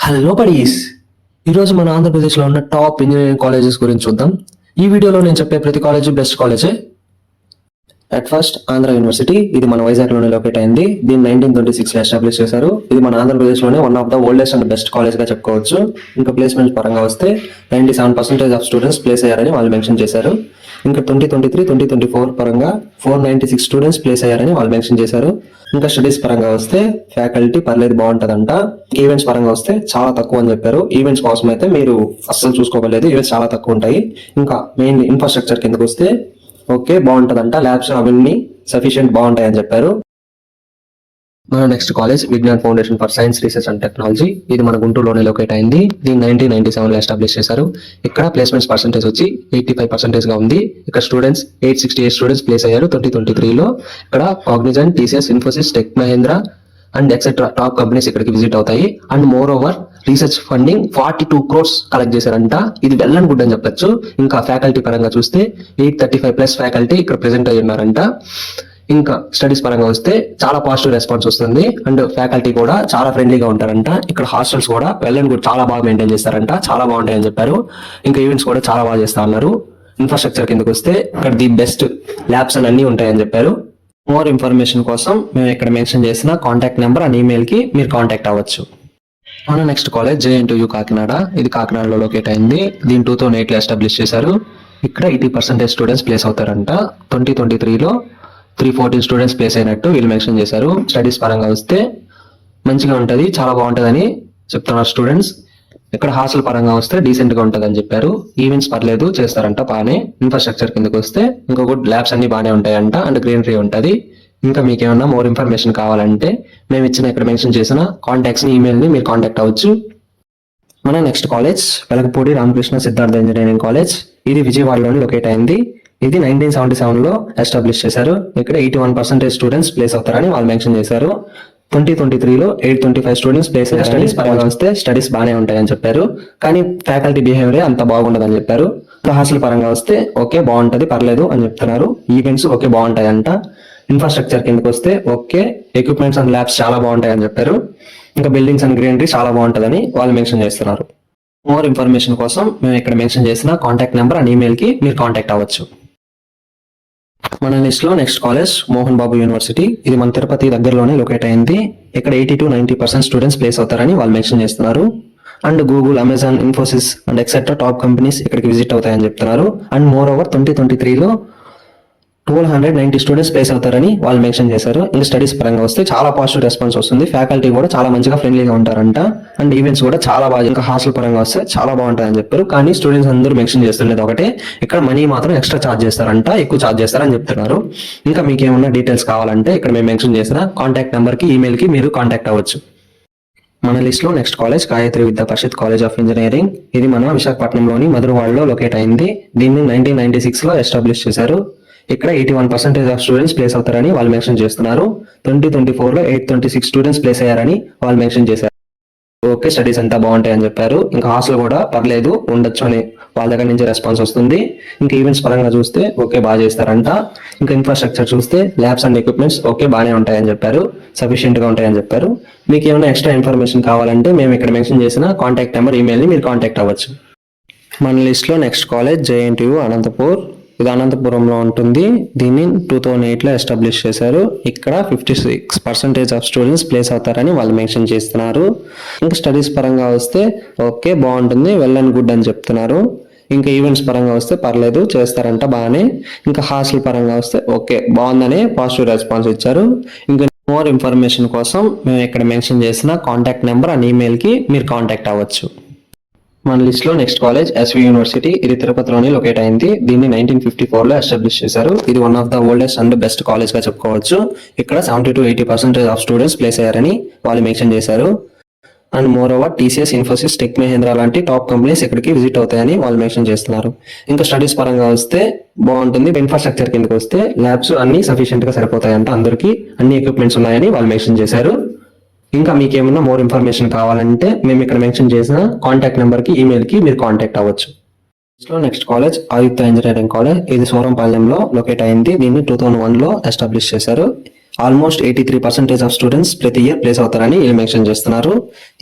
Hello buddies. ఈరోజు మన ఆంధ్రప్రదేశ్లో ఉన్న టాప్ ఇంజనీరింగ్ కాలేజెస్ గురించి చూద్దాం. ఈ వీడియోలో నేను చెప్పే ప్రతి కాలేజ్ బెస్ట్ కాలేజే. At first Andhra university. ఇది మన వైజాగ్లోనే లొకేట్ అయింది. దీన్ని 1926లో ఎస్టాబ్లిష్ చేశారు. ఇది మన ఆంధ్రప్రదేశ్లోనే one of the oldest and best కాలేజ్గా చెప్పుకోవచ్చు. ఇంకా ప్లేస్మెంట్ పరంగా వస్తే 97% ఆఫ్ స్టూడెంట్స్ ప్లేస్ అయ్యారని వాళ్ళు మెన్షన్ చేశారు. ఇంకా 2023-2024 పరంగా 496 స్టూడెంట్స్ ప్లేస్ అయ్యారని వాళ్ళు మెన్షన్ చేశారు. ఇంకా స్టడీస్ పరంగా వస్తే ఫ్యాకల్టీ పర్లేదు, బాగుంటుందంట. ఈవెంట్స్ పరంగా వస్తే చాలా తక్కువ అని చెప్పారు. ఈవెంట్స్ కోసం అయితే మీరు అస్సలు చూసుకోగలేదు, ఈవెంట్స్ చాలా తక్కువ ఉంటాయి. ఇంకా మెయిన్ ఇన్ఫ్రాస్ట్రక్చర్ కిందకు వస్తే ఓకే బాగుంటుందంట. ల్యాబ్స్ అవన్నీ సఫిషియెంట్ బాగుంటాయని చెప్పారు. మన next college Vignan foundation for science research and technology. ఇది మన గుంటూరులోనే లొకేట్ అయింది. దీన్ని 1997లో ఎస్టాబ్లిష్ చేశారు. ఇక్కడ ప్లేస్మెంట్స్ పర్సెంటేజ్ వచ్చి 85% గా ఉంది. ఇక్కడ స్టూడెంట్స్ 868 స్టూడెంట్స్ ప్లేస్ అయ్యారు 2023లో. ఇక్కడ Cognizant, TCS, Infosys, tech Mahindra and etcetera top companies ఇక్కడికి విజిట్ అవుతాయి. And moreover research funding 42 crores collect చేశారంట. ఇది వెల్ అండ్ గుడ్ అని చెప్పొచ్చు. ఇంకా ఫ్యాకల్టీ పరంగా చూస్తే 835+ ఫ్యాకల్టీ ఇక్కడ ప్రెసెంట్ అయ్యి ఉన్నారంట. ఇంకా స్టడీస్ పరంగా వస్తే చాలా పాజిటివ్ రెస్పాన్స్ వస్తుంది. అండ్ ఫ్యాకల్టీ కూడా చాలా ఫ్రెండ్లీగా ఉంటారంట. ఇక్కడ హాస్టల్స్ కూడా వెల్ అండ్ గుడ్ చాలా బాగా మెయింటైన్ చేస్తారంట, చాలా బాగుంటాయని చెప్పారు. ఇంకా ఈవెంట్స్ కూడా చాలా బాగా చేస్తా ఉన్నారు. ఇన్ఫ్రాస్ట్రక్చర్ కిందకి వస్తే ఇక్కడ ది బెస్ట్ ల్యాబ్స్ అన్ని ఉంటాయని చెప్పారు. మోర్ ఇన్ఫర్మేషన్ కోసం మేము ఇక్కడ మెన్షన్ చేసిన కాంటాక్ట్ నెంబర్ అండ్ ఈమెయిల్ కి మీరు కాంటాక్ట్ అవ్వచ్చు. మన నెక్స్ట్ కాలేజ్ JNTU కాకినాడ. ఇది కాకినాడలో లొకేట్ అయింది. దీన్ని 2008లో ఎస్టాబ్లిష్ చేశారు. ఇక్కడ 80% స్టూడెంట్స్ ప్లేస్ అవుతారంట. 2023లో 314 స్టూడెంట్స్ ప్లేస్ అయినట్టు వీళ్ళు మెన్షన్ చేశారు. స్టడీస్ పరంగా వస్తే మంచిగా ఉంటుంది, చాలా బాగుంటుందని చెప్తున్నారు స్టూడెంట్స్. ఇక్కడ హాస్టల్ పరంగా వస్తే డీసెంట్ గా ఉంటుంది అని చెప్పారు. ఈవెంట్స్ పర్లేదు చేస్తారంట బాగానే. ఇన్ఫ్రాస్ట్రక్చర్ కిందకి వస్తే ఇంకా గుడ్ ల్యాబ్స్ అన్ని బాగానే ఉంటాయంట. అండ్ గ్రీనరీ ఉంటుంది. ఇంకా మీకు ఏమన్నా మోర్ ఇన్ఫర్మేషన్ కావాలంటే మేము ఇచ్చిన ఇక్కడ మెన్షన్ చేసిన కాంటాక్ట్స్ ని, ఈమెయిల్ ని మీరు కాంటాక్ట్ అవ్వచ్చు. మన next college Velagapudi Ramakrishna Siddhartha engineering college. ఇది విజయవాడలోని లొకేట్ అయింది. ఇది 1977లో ఎస్టాబ్లిష్ చేశారు. ఇక్కడ 81% స్టూడెంట్స్ ప్లేస్ అవుతారని వాళ్ళు మెన్షన్ చేశారు. 2023లో 825 స్టూడెంట్స్ ప్లేస్ అయ్యారు. స్టడీస్ పరంగా వస్తే స్టడీస్ బాగానే ఉంటాయని చెప్పారు. కానీ ఫ్యాకల్టీ బిహేవియర్ అంత బాగుండదని చెప్పారు. హాస్టల్ పరంగా వస్తే ఓకే బాగుంటది, పర్లేదు అని చెప్తున్నారు. Events okay బాగుంటాయంట. ఇన్ఫ్రాస్ట్రక్చర్ కిందకి వస్తే ఓకే, ఎక్విప్మెంట్స్ అండ్ ల్యాబ్స్ చాలా బాగుంటాయని చెప్పారు. ఇంకా బిల్డింగ్స్ అండ్ గ్రీనరీ చాలా బాగుంటుందని వాళ్ళు మెన్షన్ చేస్తున్నారు. మోర్ ఇన్ఫర్మేషన్ కోసం మేము ఇక్కడ మెన్షన్ చేసిన కాంటాక్ట్ నెంబర్ అండ్ ఈమెయిల్ కి మీరు కాంటాక్ట్ అవ్వచ్చు. మన లిస్ట్ లో next college Mohan Babu university. ఇది మన తిరుపతి దగ్గరలోనే లొకేట్ అయింది. ఇక్కడ 80-90% స్టూడెంట్స్ ప్లేస్ అవుతారని వాళ్ళు మెన్షన్ చేస్తున్నారు. And Google, Amazon, Infosys and etcetera top companies ఇక్కడికి విజిట్ అవుతాయని చెప్తున్నారు. అండ్ మోర్ ఓవర్ 2023లో 1290 స్టూడెంట్స్ ప్లేస్ అవుతారని వాళ్ళు మెన్షన్ చేశారు. ఇంకా స్టడీస్ పరంగా వస్తే చాలా పాజిటివ్ రెస్పాన్స్ వస్తుంది. ఫ్యాకల్టీ కూడా చాలా మంచిగా ఫ్రెండ్లీగా ఉంటారంట. అండ్ ఈవెంట్స్ కూడా చాలా బాగా. ఇంకా హాస్టల్ పరంగా వస్తే చాలా బాగుంటాయని చెప్పారు. కానీ స్టూడెంట్స్ అందరూ మెన్షన్ చేస్తుండేది ఒకటే, ఇక్కడ మనీ మాత్రం ఎక్స్ట్రా ఛార్జ్ చేస్తారంట, ఎక్కువ ఛార్జ్ చేస్తారని చెప్తున్నారు. ఇంకా మీకు ఏమన్నా డీటెయిల్స్ కావాలంటే ఇక్కడ మేము మెన్షన్ చేసిన కాంటాక్ట్ నెంబర్ కి, ఈమెయిల్ కి మీరు కాంటాక్ట్ అవ్వచ్చు. మన లిస్ట్ లో నెక్స్ట్ కాలేజ్ గాయత్రి విద్యా పరిషత్ కాలేజ్ ఆఫ్ ఇంజనీరింగ్. ఇది మన విశాఖపట్నంలోని మధురవాడలో లొకేట్ అయింది. దీన్ని 1996లో ఎస్టాబ్లిష్ చేశారు. ఇక్కడ 81% ఆఫ్ స్టూడెంట్స్ ప్లేస్ అవుతారని వాళ్ళు మెన్షన్ చేస్తున్నారు. 2024లో 826 స్టూడెంట్స్ ప్లేస్ అయ్యారని వాళ్ళు మెన్షన్ చేశారు. ఓకే, స్టడీస్ అంతా బాగుంటాయని చెప్పారు. ఇంకా హాస్టల్ కూడా పర్లేదు, ఉండొచ్చు అని వాళ్ళ దగ్గర నుంచి రెస్పాన్స్ వస్తుంది. ఇంకా ఈవెంట్స్ పరంగా చూస్తే ఓకే బాగా చేస్తారంట. ఇంకా ఇన్ఫ్రాస్ట్రక్చర్ చూస్తే ల్యాబ్స్ అండ్ ఎక్విప్మెంట్స్ ఓకే బాగానే ఉంటాయని చెప్పారు, సఫిషియెంట్ గా ఉంటాయని చెప్పారు. మీకు ఏమైనా ఎక్స్ట్రా ఇన్ఫర్మేషన్ కావాలంటే మేము ఇక్కడ మెన్షన్ చేసిన కాంటాక్ట్ నెంబర్, ఈమెయిల్ ని మీరు కాంటాక్ట్ అవ్వచ్చు. మన లిస్ట్ లో నెక్స్ట్ కాలేజ్ JNTU అనంతపూర్. ఇది అనంతపురంలో ఉంటుంది. దీన్ని 2008లో ఎస్టాబ్లిష్ చేశారు. ఇక్కడ 56% ఆఫ్ స్టూడెంట్స్ ప్లేస్ అవుతారని వాళ్ళు మెన్షన్ చేస్తున్నారు. ఇంకా స్టడీస్ పరంగా వస్తే ఓకే బాగుంటుంది, వెల్ అండ్ గుడ్ అని చెప్తున్నారు. ఇంకా ఈవెంట్స్ పరంగా వస్తే పర్లేదు, చేస్తారంట బాగానే. ఇంకా హాస్టల్ పరంగా వస్తే ఓకే బాగుందని పాజిటివ్ రెస్పాన్స్ ఇచ్చారు. ఇంకా మోర్ ఇన్ఫర్మేషన్ కోసం మేము ఇక్కడ మెన్షన్ చేసిన కాంటాక్ట్ నెంబర్ అండ్ ఈమెయిల్ కి మీరు కాంటాక్ట్ అవ్వచ్చు. మన లిస్ట్ లో నెక్స్ట్ కాలేజ్ SV యూనివర్సిటీ. ఇది తిరుపతిలోనే లొకేట్ అయింది. దీన్ని 1954లో ఎస్టాబ్లిష్ చేశారు. ఇది one of the oldest and best college గా చెప్పుకోవచ్చు. ఇక్కడ 70-80% ఆఫ్ స్టూడెంట్స్ ప్లేస్ అయ్యారని వాళ్ళు మెన్షన్ చేశారు. And moreover TCS, Infosys, tech Mahindra లాంటి టాప్ కంపెనీస్ ఇక్కడికి విజిట్ అవుతాయని వాళ్ళు మెన్షన్ చేస్తున్నారు. ఇంకా స్టడీస్ పరంగా వస్తే బాగుంటుంది. ఇన్ఫ్రాస్ట్రక్చర్ కిందకి వస్తే ల్యాబ్స్ అన్ని సఫిషియెంట్ గా సరిపోతాయంట, అందరికీ అన్ని ఎక్విప్మెంట్స్ ఉన్నాయని వాళ్ళు మెన్షన్ చేశారు. ఇంకా మీకు ఏమన్నా మోర్ ఇన్ఫర్మేషన్ కావాలంటే మేము ఇక్కడ మెన్షన్ చేసిన కాంటాక్ట్ నెంబర్ కి, ఈమెయిల్ కి మీరు కాంటాక్ట్ అవ్వచ్చు. Next college Ayukta engineering college. ఇది సూరంపాలెంలో లొకేట్ అయింది. దీన్ని 2001లో ఎస్టాబ్లిష్ చేశారు. ఆల్మోస్ట్ 83% ఆఫ్ స్టూడెంట్స్ ప్రతి ఇయర్ ప్లేస్ అవుతారని వీళ్ళు మెన్షన్ చేస్తున్నారు.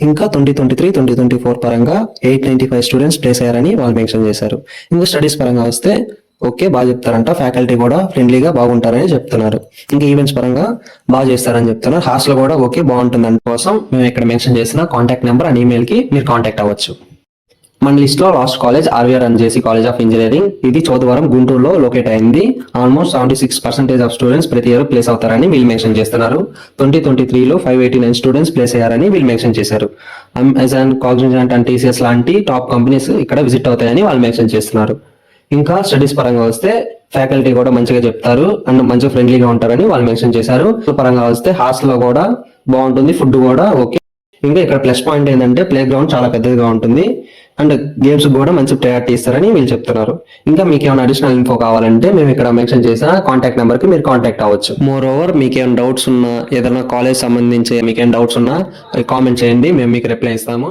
ఇంకా 2023-2024 పరంగా 895 స్టూడెంట్స్ ప్లేస్ అయ్యారని వాళ్ళు మెన్షన్ చేశారు. ఇంకా స్టడీస్ పరంగా వస్తే ఓకే బాగా చెప్తారంట, ఫ్యాకల్టీ కూడా ఫ్రెండ్లీగా బాగుంటారని చెప్తున్నారు. ఇంకా ఈవెంట్స్ పరంగా బాగా చేస్తారని చెప్తున్నారు. హాస్టల్ కూడా ఓకే బాగుంటుంది అందుకోసం మేము ఇక్కడ మెన్షన్ చేసిన కాంటాక్ట్ నెంబర్ అండ్ ఈమెయిల్ కి మీరు కాంటాక్ట్ అవ్వచ్చు. మన లిస్ట్ లో last college RVR and JC college of engineering. ఇది చోదవరం గుంటూరులో లొకేట్ అయింది. ఆల్మోస్ట్ 76% ఆఫ్ స్టూడెంట్స్ ప్రతి ఇయర్ ప్లేస్ అవుతారని వీళ్ళు మెన్షన్ చేస్తున్నారు. 2023లో 589 స్టూడెంట్స్ ప్లేస్ అయ్యారని వీళ్ళు మెన్షన్ చేశారు. అమెజాన్, కాగ్నిజెంట్ అండ్ టీసీఎస్ లాంటి టాప్ కంపెనీస్ ఇక్కడ విజిట్ అవుతాయని వాళ్ళు మెన్షన్ చేస్తున్నారు. ఇంకా స్టడీస్ పరంగా వస్తే ఫ్యాకల్టీ కూడా మంచిగా చెప్తారు అండ్ మంచిగా ఫ్రెండ్లీగా ఉంటారని వాళ్ళు మెన్షన్ చేశారు. పరంగా వస్తే హాస్టల్ లో కూడా బాగుంటుంది, ఫుడ్ కూడా ఓకే. ఇంకా ఇక్కడ ప్లస్ పాయింట్ ఏంటంటే ప్లే గ్రౌండ్ చాలా పెద్దదిగా ఉంటుంది అండ్ గేమ్స్ కూడా మంచి ప్రయారిటీ ఇస్తారని వీళ్ళు చెప్తున్నారు. ఇంకా మీకు ఏమైనా అడిషనల్ ఇన్ఫో కావాలంటే మేము ఇక్కడ మెన్షన్ చేసిన కాంటాక్ట్ నెంబర్ కి మీరు కాంటాక్ట్ అవ్వచ్చు. మోర్ ఓవర్ మీకు ఏమైనా డౌట్స్ ఉన్నా, ఏదైనా కాలేజ్ సంబంధించి మీకు ఏమైనా డౌట్స్ ఉన్నా కామెంట్ చేయండి, మేము మీకు రిప్లై ఇస్తాము.